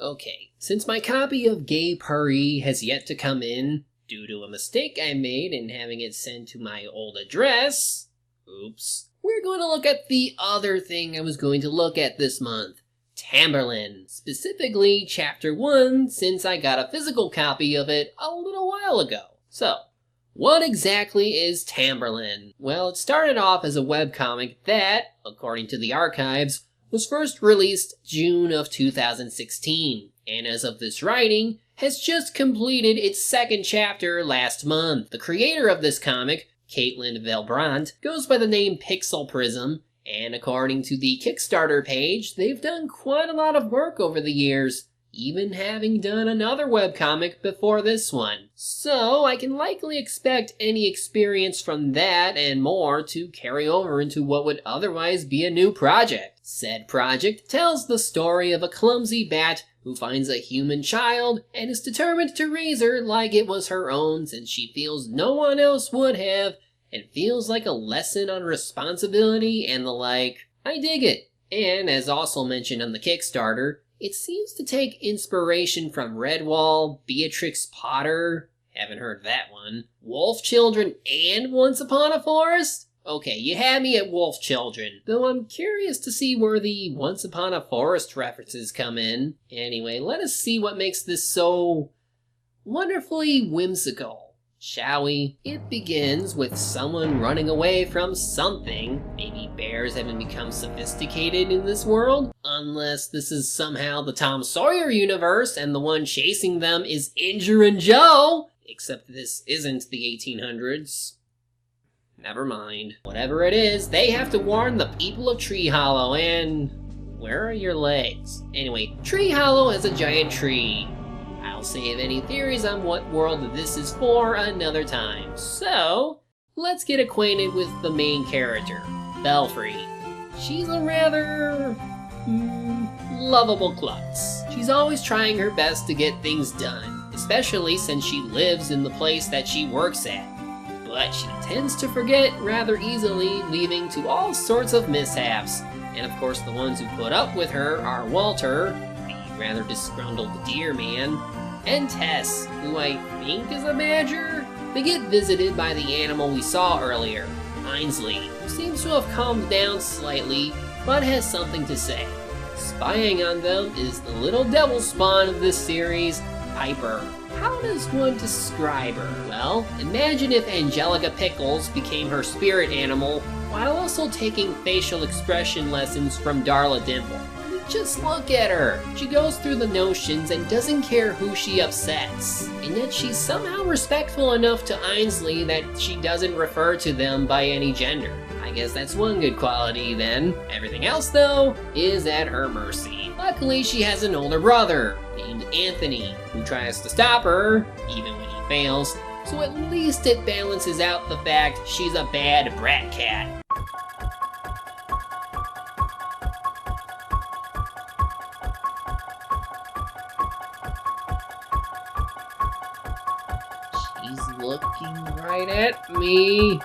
Okay, since my copy of Gay Paris has yet to come in, due to a mistake I made in having it sent to my old address, oops, we're going to look at the other thing I was going to look at this month, Tamberlane, specifically Chapter 1, since I got a physical copy of it a little while ago. So, what exactly is Tamberlane? Well, it started off as a webcomic that, according to the archives, was first released June of 2016, and as of this writing, has just completed its second chapter last month. The creator of this comic, Caitlin Velbrandt, goes by the name Pixel Prism, and according to the Kickstarter page, they've done quite a lot of work over the years, even having done another webcomic before this one. So I can likely expect any experience from that and more to carry over into what would otherwise be a new project. Said project tells the story of a clumsy bat who finds a human child and is determined to raise her like it was her own since she feels no one else would have, and feels like a lesson on responsibility and the like. I dig it. And as also mentioned on the Kickstarter, it seems to take inspiration from Redwall, Beatrix Potter, haven't heard that one, Wolf Children, and Once Upon a Forest? Okay, you had me at Wolf Children, though I'm curious to see where the Once Upon a Forest references come in. Anyway, let us see what makes this so wonderfully whimsical, shall we? It begins with someone running away from something. Maybe bears haven't become sophisticated in this world? Unless this is somehow the Tom Sawyer universe and the one chasing them is Injurin' Joe! Except this isn't the 1800s. Never mind. Whatever it is, they have to warn the people of Tree Hollow and... where are your legs? Anyway, Tree Hollow has a giant tree. I'll save any theories on what world this is for another time. So, let's get acquainted with the main character, Belfry. She's a rather... lovable klutz. She's always trying her best to get things done, especially since she lives in the place that she works at. But she tends to forget rather easily, leading to all sorts of mishaps. And of course the ones who put up with her are Walter, the rather disgruntled deer man, and Tess, who I think is a badger. They get visited by the animal we saw earlier, Ainsley, who seems to have calmed down slightly, but has something to say. Spying on them is the little devil spawn of this series, Piper. How does one describe her? Well, imagine if Angelica Pickles became her spirit animal, while also taking facial expression lessons from Darla Dimple. Just look at her. She goes through the notions and doesn't care who she upsets. And yet she's somehow respectful enough to Ainsley that she doesn't refer to them by any gender. I guess that's one good quality then. Everything else, though, is at her mercy. Luckily, she has an older brother named Anthony, who tries to stop her, even when he fails, so at least it balances out the fact she's a bad brat cat. Looking right at me.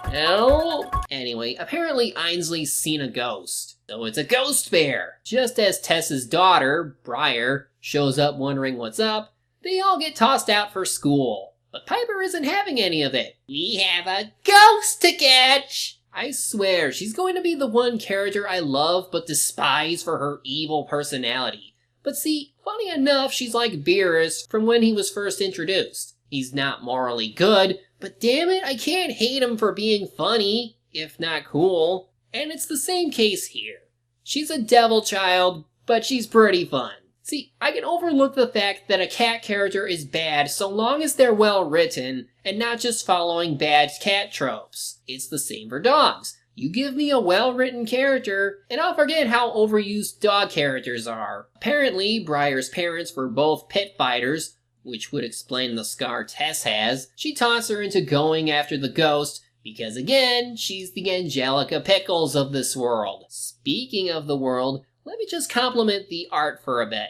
Help! Anyway, apparently Ainsley's seen a ghost. So it's a ghost bear. Just as Tess's daughter, Briar, shows up wondering what's up, they all get tossed out for school. But Piper isn't having any of it. We have a ghost to catch! I swear, she's going to be the one character I love but despise for her evil personality. But see, funny enough, she's like Beerus from when he was first introduced. He's not morally good, but damn it, I can't hate him for being funny, if not cool. And it's the same case here. She's a devil child, but she's pretty fun. See, I can overlook the fact that a cat character is bad so long as they're well written, and not just following bad cat tropes. It's the same for dogs. You give me a well-written character, and I'll forget how overused dog characters are. Apparently, Briar's parents were both pit fighters, which would explain the scar Tess has. She taunts her into going after the ghost, because again, she's the Angelica Pickles of this world. Speaking of the world, let me just compliment the art for a bit.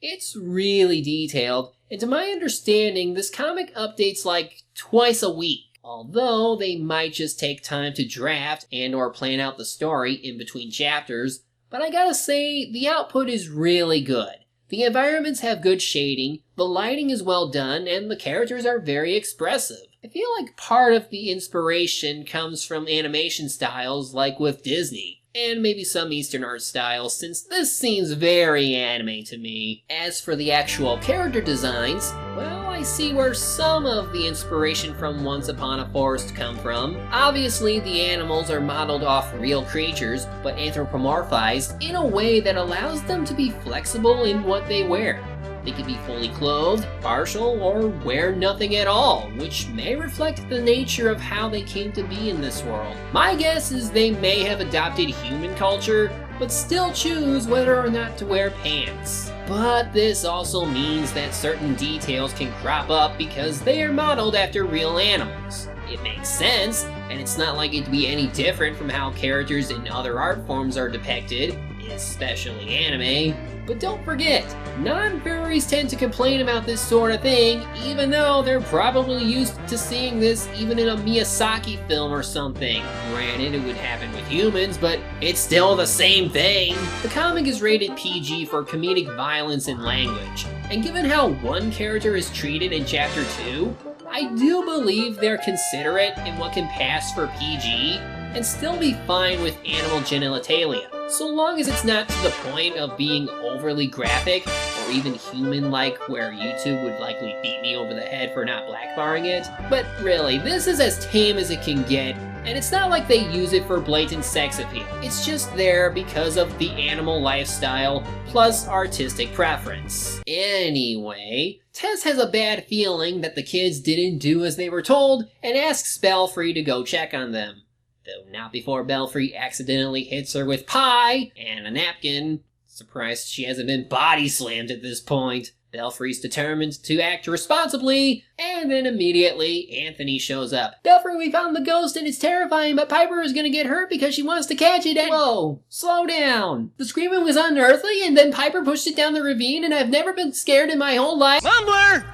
It's really detailed, and to my understanding, this comic updates like twice a week. Although they might just take time to draft and or plan out the story in between chapters, but I gotta say, the output is really good. The environments have good shading, the lighting is well done, and the characters are very expressive. I feel like part of the inspiration comes from animation styles like with Disney, and maybe some Eastern art styles, since this seems very anime to me. As for the actual character designs, well, I see where some of the inspiration from Once Upon a Forest come from. Obviously, the animals are modeled off real creatures, but anthropomorphized in a way that allows them to be flexible in what they wear. They can be fully clothed, partial, or wear nothing at all, which may reflect the nature of how they came to be in this world. My guess is they may have adopted human culture, but still choose whether or not to wear pants. But this also means that certain details can crop up because they are modeled after real animals. It makes sense, and it's not like it'd be any different from how characters in other art forms are depicted, especially anime. But don't forget, non-furries tend to complain about this sort of thing, even though they're probably used to seeing this even in a Miyazaki film or something. Granted, it would happen with humans, but it's still the same thing. The comic is rated PG for comedic violence and language, and given how one character is treated in Chapter 2, I do believe they're considerate in what can pass for PG, and still be fine with animal genitalia, so long as it's not to the point of being overly graphic or even human-like where YouTube would likely beat me over the head for not blackbarring it. But really, this is as tame as it can get, and it's not like they use it for blatant sex appeal. It's just there because of the animal lifestyle plus artistic preference. Anyway, Tess has a bad feeling that the kids didn't do as they were told and asks Belfry to go check on them. Though not before Belfry accidentally hits her with pie and a napkin. Surprised she hasn't been body slammed at this point. Belfry's determined to act responsibly, and then immediately Anthony shows up. Belfry, we found the ghost and it's terrifying, but Piper is gonna get hurt because she wants to catch it and— Whoa, slow down. The screaming was unearthly and then Piper pushed it down the ravine and I've never been scared in my whole life. Mumbler!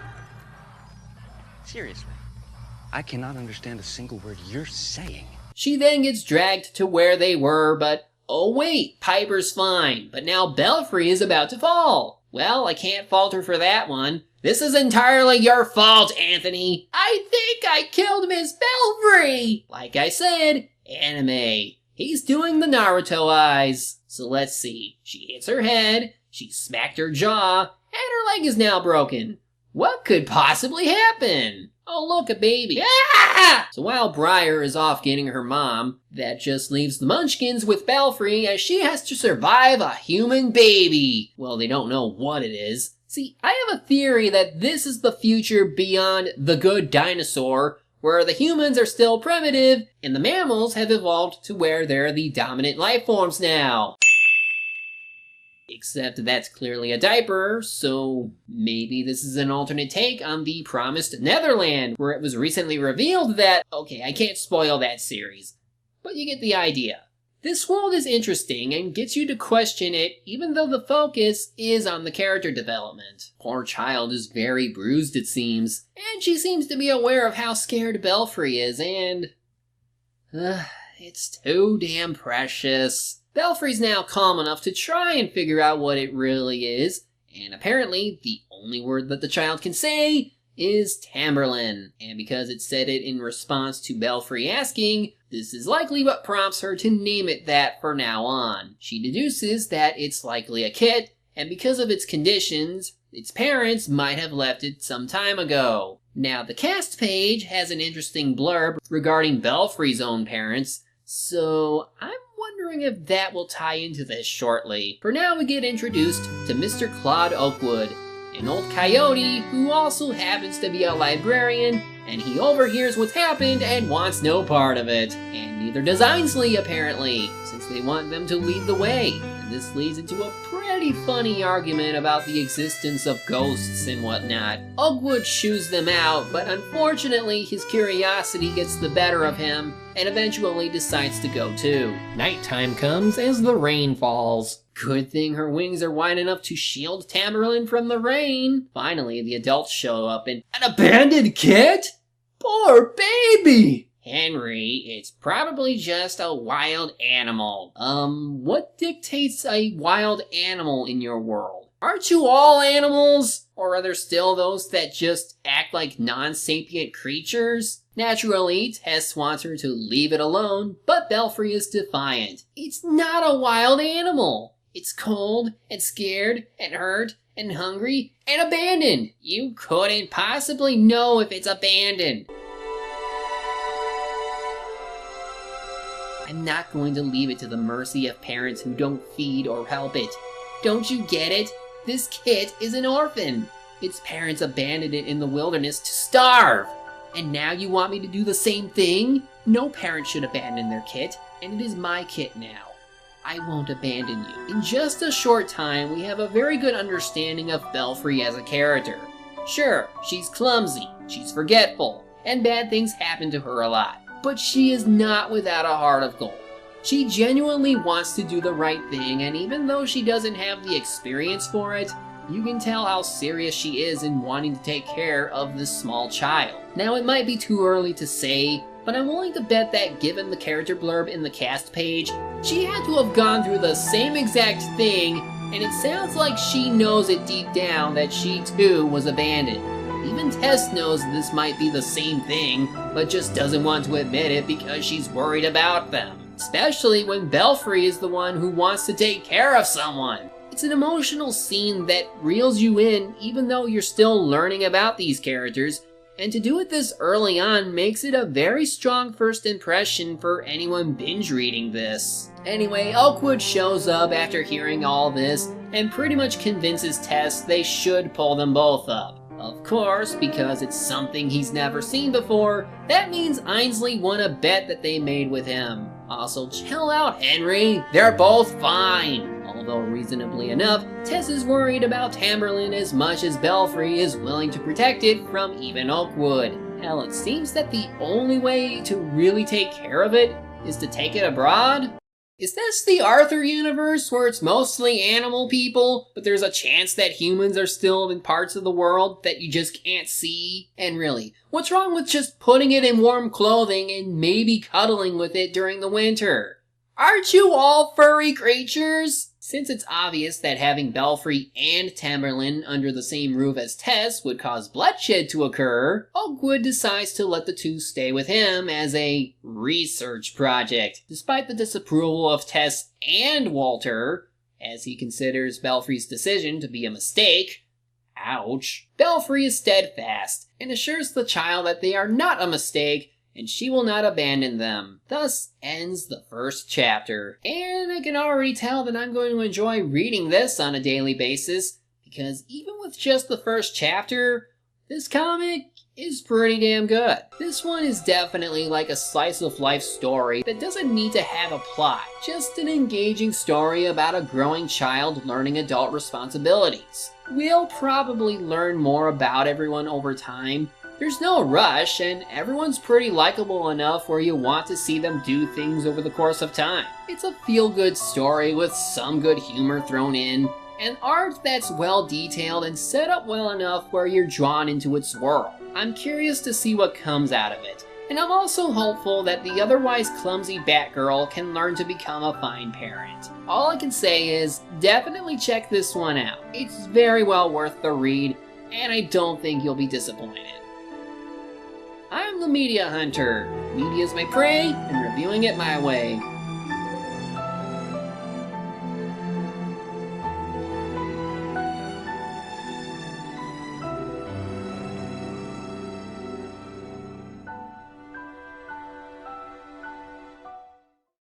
Seriously, I cannot understand a single word you're saying. She then gets dragged to where they were, but oh wait, Piper's fine, but now Belfry is about to fall. Well, I can't fault her for that one. This is entirely your fault, Anthony. I think I killed Miss Belfry. Like I said, anime. He's doing the Naruto eyes. So let's see. She hits her head, she smacked her jaw, and her leg is now broken. What could possibly happen? Oh look, a baby. Ah! So while Briar is off getting her mom, that just leaves the Munchkins with Belfry as she has to survive a human baby. Well, they don't know what it is. See, I have a theory that this is the future beyond The Good Dinosaur, where the humans are still primitive and the mammals have evolved to where they're the dominant life forms now. Except that's clearly a diaper, so maybe this is an alternate take on the promised Netherland, where it was recently revealed that— okay, I can't spoil that series, but you get the idea. This world is interesting and gets you to question it, even though the focus is on the character development. Poor child is very bruised, it seems, and she seems to be aware of how scared Belfry is, and— it's too damn precious. Belfry's now calm enough to try and figure out what it really is, and apparently the only word that the child can say is Tamberlane, and because it said it in response to Belfry asking, this is likely what prompts her to name it that for now on. She deduces that it's likely a kit, and because of its conditions, its parents might have left it some time ago. Now, the cast page has an interesting blurb regarding Belfry's own parents, so I'm wondering if that will tie into this shortly. For now, we get introduced to Mr. Claude Oakwood, an old coyote who also happens to be a librarian, and he overhears what's happened and wants no part of it. And neither does Ainsley, apparently, since they want them to lead the way. And this leads into a pretty funny argument about the existence of ghosts and whatnot. Oakwood shoos them out, but unfortunately his curiosity gets the better of him, and eventually decides to go too. Nighttime comes as the rain falls. Good thing her wings are wide enough to shield Tamberlane from the rain. Finally, the adults show up and— an abandoned kit? Poor baby! Henry, it's probably just a wild animal. What dictates a wild animal in your world? Aren't you all animals? Or are there still those that just act like non-sapient creatures? Naturally, Tess wants her to leave it alone, but Belfry is defiant. It's not a wild animal. It's cold, and scared, and hurt, and hungry, and abandoned. You couldn't possibly know if it's abandoned. I'm not going to leave it to the mercy of parents who don't feed or help it. Don't you get it? This kit is an orphan. Its parents abandoned it in the wilderness to starve. And now you want me to do the same thing? No parent should abandon their kit, and it is my kit now. I won't abandon you. In just a short time, we have a very good understanding of Belfry as a character. Sure, she's clumsy, she's forgetful, and bad things happen to her a lot. But she is not without a heart of gold. She genuinely wants to do the right thing, and even though she doesn't have the experience for it, you can tell how serious she is in wanting to take care of this small child. Now, it might be too early to say, but I'm willing to bet that given the character blurb in the cast page, she had to have gone through the same exact thing, and it sounds like she knows it deep down that she too was abandoned. Even Tess knows this might be the same thing, but just doesn't want to admit it because she's worried about them. Especially when Belfry is the one who wants to take care of someone. It's an emotional scene that reels you in even though you're still learning about these characters, and to do it this early on makes it a very strong first impression for anyone binge reading this. Anyway, Oakwood shows up after hearing all this and pretty much convinces Tess they should pull them both up. Of course, because it's something he's never seen before, that means Ainsley won a bet that they made with him. Also, chill out, Henry. They're both fine. Although reasonably enough, Tess is worried about Tamberlane as much as Belfry is willing to protect it from even Oakwood. Hell, it seems that the only way to really take care of it is to take it abroad? Is this the Arthur universe where it's mostly animal people, but there's a chance that humans are still in parts of the world that you just can't see? And really, what's wrong with just putting it in warm clothing and maybe cuddling with it during the winter? Aren't you all furry creatures? Since it's obvious that having Belfry and Tamberlane under the same roof as Tess would cause bloodshed to occur, Oakwood decides to let the two stay with him as a research project. Despite the disapproval of Tess and Walter, as he considers Belfry's decision to be a mistake, ouch, Belfry is steadfast and assures the child that they are not a mistake and she will not abandon them. Thus ends the first chapter. And I can already tell that I'm going to enjoy reading this on a daily basis, because even with just the first chapter, this comic is pretty damn good. This one is definitely like a slice of life story that doesn't need to have a plot, just an engaging story about a growing child learning adult responsibilities. We'll probably learn more about everyone over time. There's no rush, and everyone's pretty likable enough where you want to see them do things over the course of time. It's a feel-good story with some good humor thrown in, and art that's well detailed and set up well enough where you're drawn into its world. I'm curious to see what comes out of it, and I'm also hopeful that the otherwise clumsy Batgirl can learn to become a fine parent. All I can say is, definitely check this one out. It's very well worth the read, and I don't think you'll be disappointed. I'm the Media Hunter. Media's my prey, and reviewing it my way.